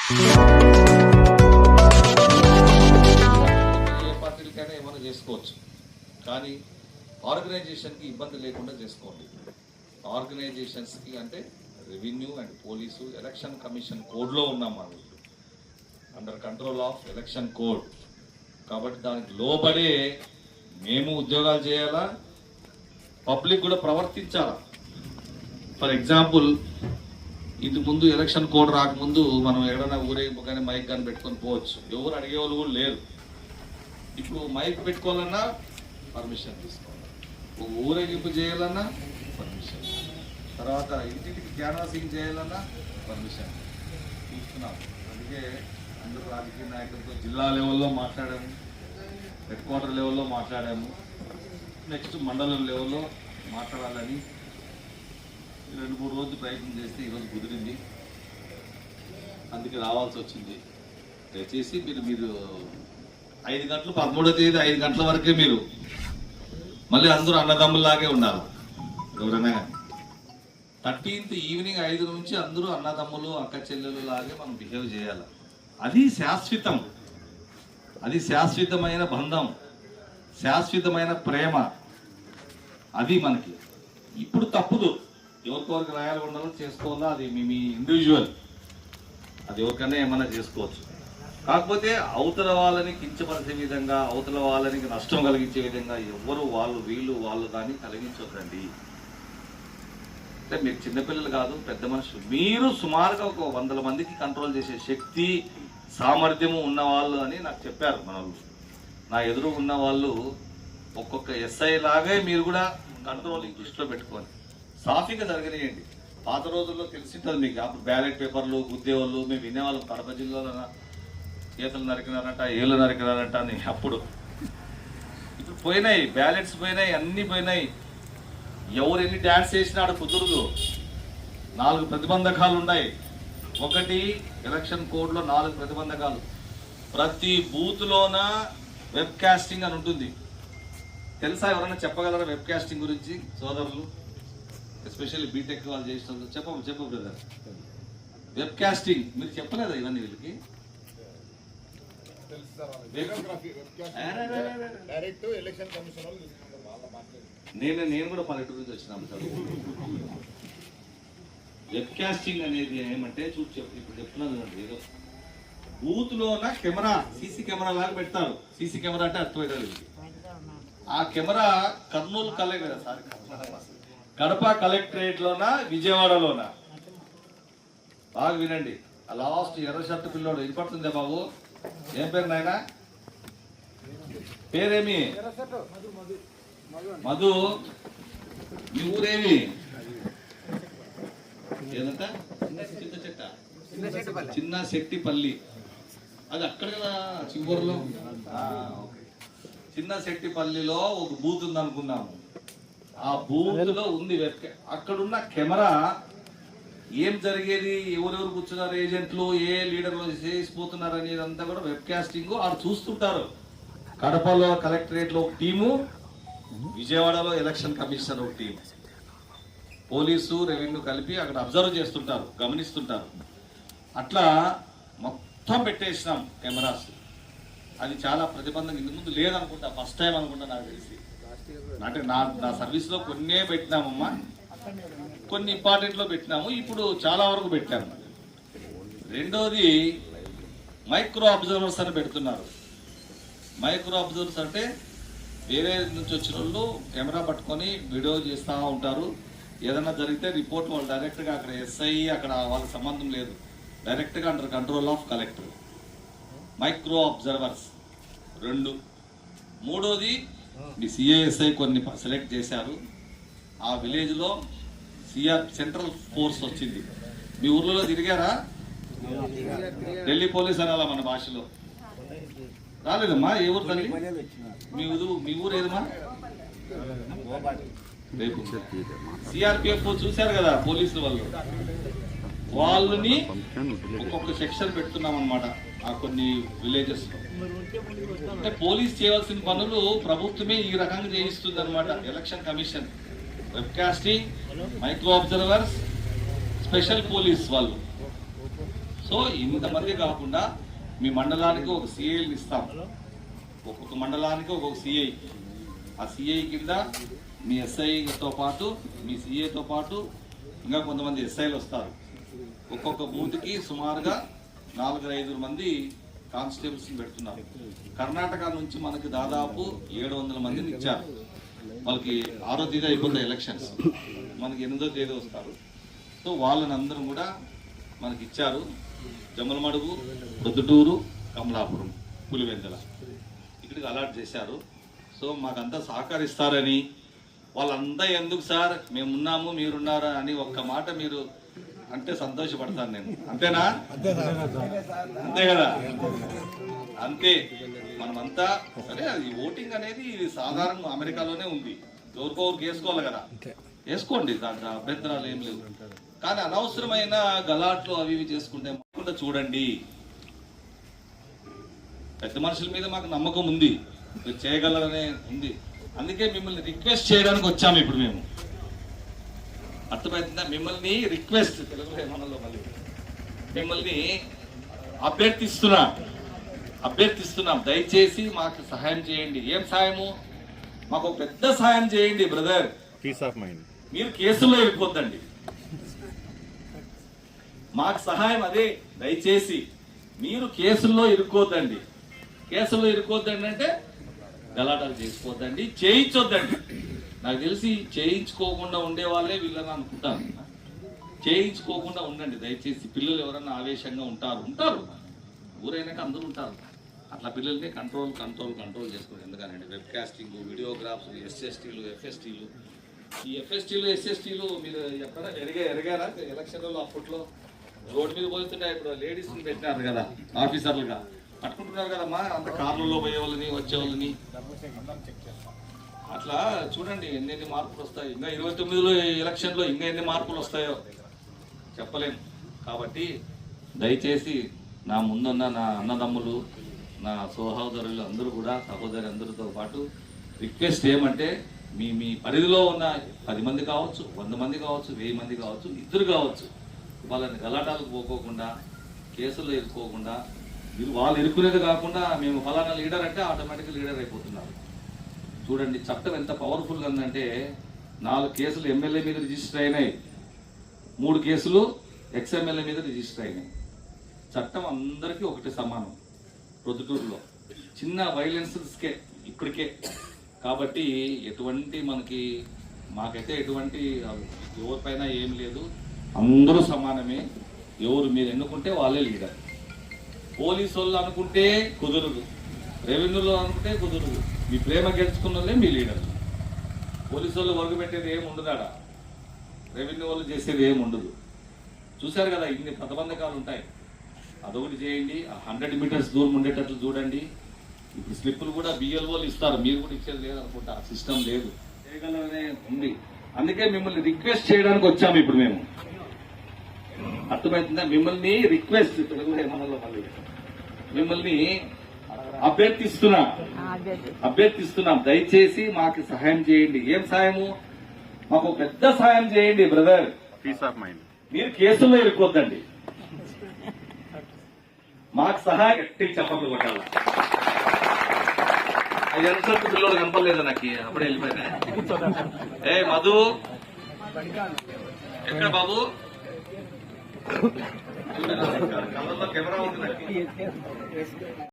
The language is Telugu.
ఏ పార్టీలకైనా ఏమైనా చేసుకోవచ్చు, కానీ ఆర్గనైజేషన్కి ఇబ్బంది లేకుండా చేసుకోండి. ఆర్గనైజేషన్స్కి అంటే revenue and police election commission కోడ్లో ఉన్నాం మనం, under control of election code. కాబట్టి దానికి లోబడే మేము ఉద్యోగాలు చేయాలా, పబ్లిక్ కూడా ప్రవర్తించాలా. ఫర్ ఎగ్జాంపుల్, ఇంతకు ముందు ఎలక్షన్ కోడ్ రాకముందు మనం ఎక్కడైనా ఊరేగింపు కానీ మైక్ కానీ పెట్టుకొని పోవచ్చు, ఎవరు అడిగేవాళ్ళు కూడా లేరు. ఇప్పుడు మైక్ పెట్టుకోవాలన్నా పర్మిషన్ తీసుకోవాలి, ఒక ఊరేగింపు చేయాలన్నా పర్మిషన్, తర్వాత ఇంటికి క్యాన్వాసింగ్ చేయాలన్నా పర్మిషన్ తీసుకున్నాం. అందుకే అందరూ రాజకీయ నాయకులతో జిల్లా లెవెల్లో మాట్లాడాము, హెడ్ క్వార్టర్ లెవెల్లో మాట్లాడాము, నెక్స్ట్ మండలం లెవెల్లో మాట్లాడాలని 2-3 రోజులు ప్రయత్నం చేస్తే ఈరోజు కుదిరింది. అందుకే రావాల్సి వచ్చింది. దయచేసి మీరు 5 గంటలు 13వ తేదీ 5 గంటల వరకే మీరు మళ్ళీ అందరూ అన్నదమ్ముల్లాగే ఉండాలి. ఎవరైనా 13th ఈవినింగ్ 5 నుంచి అందరూ అన్నదమ్ములు అక్క చెల్లెలు లాగే మనం బిహేవ్ చేయాలి. అది శాశ్వతం, అది శాశ్వతమైన బంధం, శాశ్వతమైన ప్రేమ. అది మనకి ఇప్పుడు తప్పుదు. ఎవరికొరికి రాయాలి ఉండాలో చేసుకోవాలా, అది మీ ఇండివిజువల్, అది ఎవరికైనా ఏమన్నా చేసుకోవచ్చు. కాకపోతే అవతల వాళ్ళని కించపరిచే విధంగా, అవతల వాళ్ళని నష్టం కలిగించే విధంగా ఎవరు వాళ్ళు కానీ కలిగించొద్దండి. అంటే మీరు చిన్నపిల్లలు కాదు, పెద్ద మనుషులు. మీరు సుమారుగా ఒక 100 మందికి కంట్రోల్ చేసే శక్తి సామర్థ్యము ఉన్నవాళ్ళు అని నాకు చెప్పారు మన వాళ్ళు. నా ఎదురు ఉన్న వాళ్ళు ఒక్కొక్క ఎస్ఐ లాగే మీరు కూడా కంట్రోలింగ్ దృష్టిలో పెట్టుకోండి, సాఫీగా జరగనియండి. పాత రోజుల్లో తెలిసింటుంది మీకు, అప్పుడు బ్యాలెట్ పేపర్లు గుద్దేవాళ్ళు మేము వినేవాళ్ళం. కడప జిల్లాలో చేతులు నరికినారంట, ఏళ్ళు నరికినారంట అని. అప్పుడు ఇప్పుడు పోయినాయి, బ్యాలెట్స్ పోయినాయి, అన్నీ పోయినాయి. ఎవరు ఎన్ని డ్యాన్స్ చేసినా కుదరదు. 4 ప్రతిబంధకాలు ఉన్నాయి. ఒకటి, ఎలక్షన్ కోడ్లో 4 ప్రతిబంధకాలు. ప్రతి బూత్లోన వెబ్ కాస్టింగ్ అని ఉంటుంది. తెలుసా? ఎవరైనా చెప్పగలరా వెబ్ కాస్టింగ్ గురించి? సోదరులు, ఎస్పెషల్లీ బీటెక్ వాళ్ళు చేసిన చెప్పు బ్రదర్. వెబ్ కాస్టింగ్ మీరు చెప్పలేదా ఇవన్నీ వీళ్ళకి? నేను కూడా పల్లెటూరు నుంచి వచ్చినాను సార్. వెబ్ కాస్టింగ్ అనేది ఏమంటే ఇప్పుడు చెప్తున్నాను ఏదో బూత్లోన కెమెరా, సీసీ కెమెరా లాగా పెడతారు. సీసీ కెమెరా అంటే అర్థమవుతుంది. ఆ కెమెరా కర్నూలు కడప కలెక్టరేట్ లోన, విజయవాడలోన. బాగా వినండి. ఆ లాస్ట్ ఎర్ర షర్ట్ పిల్లోడు వినపడుతుందే బాబు? ఏం పేరు నాయన? పేరేమి? మధు. మీ ఊరేమి? ఏదంట? చిన్న శెట్టిపల్లి. అది అక్కడ కదా చివరిలో. చిన్న శెట్టిపల్లిలో ఒక బూత్ ఉంది అనుకున్నాము. ఆ బూత్ లో ఉంది అక్కడున్న కెమెరా. ఏం జరిగేది, ఎవరెవరు కూర్చున్నారు, ఏజెంట్లు, ఏ లీడర్లు చేసిపోతున్నారు అనేది అంతా కూడా వెబ్ కాస్టింగ్ ఆడు చూస్తుంటారు. కడపలో కలెక్టరేట్ లో ఒక టీము, విజయవాడలో ఎలక్షన్ కమిషనర్ ఒక టీం, పోలీసు రెవెన్యూ కలిపి అక్కడ అబ్జర్వ్ చేస్తుంటారు, గమనిస్తుంటారు. అట్లా మొత్తం పెట్టేసినాం కెమెరాస్. అది చాలా ప్రతిబంధం. ఇంతకు ముందు లేదనుకుంటా, ఫస్ట్ టైం అనుకుంటా నాకు తెలిసి. అంటే నా సర్వీస్లో కొన్నే పెట్టినామమ్మా, కొన్ని ఇంపార్టెంట్లో పెట్టినాము. ఇప్పుడు చాలా వరకు పెట్టాము. రెండోది, మైక్రో అబ్జర్వర్స్ అని పెడుతున్నారు. మైక్రో అబ్జర్వర్స్ అంటే వేరే నుంచి వచ్చిన వాళ్ళు కెమెరా పట్టుకొని వీడియో చేస్తూ ఉంటారు. ఏదైనా జరిగితే రిపోర్ట్ వాళ్ళు డైరెక్ట్గా అక్కడ ఎస్ఐ అక్కడ వాళ్ళకి సంబంధం లేదు, డైరెక్ట్గా under control of collector. Micro observers 2. మూడోది, మీ సిఐఎస్ఐ కొన్ని సెలెక్ట్ చేశారు. ఆ విలేజ్లో సెంట్రల్ ఫోర్స్ వచ్చింది. మీ ఊర్లలో తిరిగారా? ఢిల్లీ పోలీస్ అనాలా మన భాషలో. రాలేదమ్మా? ఏ ఊరు తల్లి? మీ ఊరు ఏదమ్మా? రేపు సిఆర్పిఎఫ్ చూశారు కదా పోలీసులు వాళ్ళని ఒక్కొక్క సెక్షన్ పెడుతున్నాం అనమాట ఆ కొన్ని విలేజెస్ లో. అంటే పోలీస్ చేయవలసిన పనులు ప్రభుత్వమే ఈ రకంగా చేయిస్తుంది అనమాట. Election Commission, web casting, micro observers, special police వాళ్ళు. సో సో ఇంతమంది కాకుండా మీ మండలానికి ఒక సిఐని ఇస్తాం, ఒక్కొక్క మండలానికి ఒక్కొక్క సిఐ. ఆ సిఐ కింద మీ ఎస్ఐతో పాటు మీ సిఐతో పాటు ఇంకా కొంతమంది ఎస్ఐలు వస్తారు. ఒక్కొక్క బూత్కి సుమారుగా 4-5 మంది కానిస్టేబుల్స్ పెడుతున్నారు. కర్ణాటక నుంచి మనకి దాదాపు 700 మందిని ఇచ్చారు. వాళ్ళకి 6వ తేదీ అయిపోతాయి ఎలక్షన్స్, మనకి 8వ తేదీ వస్తారు. సో వాళ్ళని అందరం కూడా మనకి ఇచ్చారు. జమ్మలమడుగు, ప్రొద్దుటూరు, కమలాపురం, పులివెందుల ఇక్కడికి అలాట్ చేశారు. సో మాకంతా సహకరిస్తారని, వాళ్ళంతా ఎందుకు సార్ మేమున్నాము మీరున్నారా అని ఒక్క మాట మీరు అంటే సంతోషపడతాను నేను. అంతేనా? అంతే కదా, అంతే. మనమంతా సరే, అది ఓటింగ్ అనేది సాధారణంగా అమెరికాలోనే ఉంది. ఎవరికోరికి వేసుకోవాలి కదా, వేసుకోండి, దాంట్లో అభ్యంతరాలు ఏం లేవు. కానీ అనవసరమైన గలాట్లు అవి ఇవి చేసుకుంటే మాకుండా చూడండి. పెద్ద మనుషుల మీద మాకు నమ్మకం ఉంది, మీరు చేయగలరనే ఉంది. అందుకే మిమ్మల్ని రిక్వెస్ట్ చేయడానికి వచ్చాము ఇప్పుడు మేము. అర్థమవుతుందా? మిమ్మల్ని రిక్వెస్ట్, తెలుగులో ఏమన్నా మళ్ళీ మిమ్మల్ని అభ్యర్థిస్తున్నాం, దయచేసి మాకు సహాయం చేయండి. ఏం సహాయము? మాకు ఒక పెద్ద సహాయం చేయండి బ్రదర్. Piece of mind. మీరు కేసుల్లో ఇరుక్కోద్దండి, మాకు సహాయం అదే. దయచేసి మీరు కేసుల్లో ఇరుక్కోద్దండి. కేసుల్లో ఇరుక్కోద్దండి అంటే గలాటాలు చేసుకోవద్దండి, చేయించొద్దండి. నాకు తెలిసి చేయించుకోకుండా ఉండే వాళ్ళే వీళ్ళని అనుకుంటాను. చేయించుకోకుండా ఉండండి దయచేసి. పిల్లలు ఎవరన్నా ఆవేశంగా ఉంటారు, ఊరైనాక అందరూ ఉంటారు. అట్లా పిల్లల్ని కంట్రోల్ చేసుకోండి. ఎందుకనండి వెబ్ కాస్టింగ్, వీడియోగ్రాఫ్స్, ఎస్ఎస్టీలు, ఎఫ్ఎస్టీలు. ఈ ఎఫ్ఎస్టీలు ఎస్ఎస్టీలు మీరు ఎప్పుడైనా ఎరగారా? ఎలక్షన్లలో అప్పట్లో రోడ్డు మీద పోతుంటే ఇప్పుడు లేడీస్ని పెట్టినారు కదా ఆఫీసర్లుగా, పట్టుకుంటున్నారు కదమ్మా అంత కార్లలో పోయే వాళ్ళని వచ్చే వాళ్ళని. అట్లా చూడండి ఎన్ని మార్పులు వస్తాయి. ఇంకా 29లో ఎలక్షన్లో ఇంకా ఎన్ని మార్పులు వస్తాయో చెప్పలేము. కాబట్టి దయచేసి నా ముందున్న నా అన్నదమ్ములు, నా సోదరులు అందరూ కూడా, సహోదరి అందరితో పాటు రిక్వెస్ట్ ఏమంటే, మీ పరిధిలో ఉన్న 10 మంది కావచ్చు, 100 మంది కావచ్చు, 1000 మంది కావచ్చు, 2 కావచ్చు, వాళ్ళని గలాటాలకు పోకోకుండా, కేసుల్లో ఇరుక్కోకుండా, వాళ్ళు ఇరుక్కునేది కాకుండా మేము ఫలానా లీడర్ అంటే ఆటోమేటిక్గా లీడర్ అయిపోతున్నారు. చూడండి చట్టం ఎంత పవర్ఫుల్గా ఉందంటే, 4 కేసులు ఎమ్మెల్యే మీద రిజిస్టర్ అయినాయి, 3 కేసులు ఎక్స్ఎమ్మెల్యే మీద రిజిస్టర్ అయినాయి. చట్టం అందరికీ ఒకటి సమానం. ప్రొద్దుటూరులో చిన్న వైలెన్సెస్కే ఇప్పటికే. కాబట్టి మాకైతే ఎటువంటి ఎవరిపైన ఏం లేదు, అందరూ సమానమే. ఎవరు మీరు ఎన్నుకుంటే వాళ్ళే లీడర్. పోలీసు వాళ్ళు అనుకుంటే కుదరదు, రెవెన్యూలో అనుకుంటే కుదరదు. మీ ప్రేమ గెలుచుకున్న వాళ్ళే మీ లీడర్. పోలీసు వాళ్ళు వర్గ పెట్టేది ఏమి ఉండదాడ, రెవెన్యూ వాళ్ళు చేసేది ఏమి ఉండదు. చూశారు కదా ఇన్ని ప్రతిబంధకాలు ఉంటాయి. అదొకటి చేయండి. 100 మీటర్స్ దూరం ఉండేటట్లు చూడండి. ఇప్పుడు స్లిప్పులు కూడా బిఎల్ఓలు ఇస్తారు, మీరు కూడా ఇచ్చేది లేదనుకుంటా, సిస్టమ్ లేదు, చేయగలనే ఉంది. అందుకే మిమ్మల్ని రిక్వెస్ట్ చేయడానికి వచ్చాము ఇప్పుడు మేము. అర్థమవుతుందా? మిమ్మల్ని రిక్వెస్ట్, మిమ్మల్ని అభ్యర్థిస్తున్నాం, దయచేసి మాకు సహాయం చేయండి. ఏం సహాయము? మాకు పెద్ద సహాయం చేయండి బ్రదర్. Piece of mind. మీరు కేసుల్లో ఇరుక్కోద్దండి, మాకు సహాయం. గట్టి చప్పట్లు కొట్టాల. 5 నిమిషాలకు పిల్లలు కనపడలేదు నాకు, అప్పుడే వెళ్ళిపోయినా. ఏ మధు ఎక్కడ బాబు? కెమెరా ఉంది.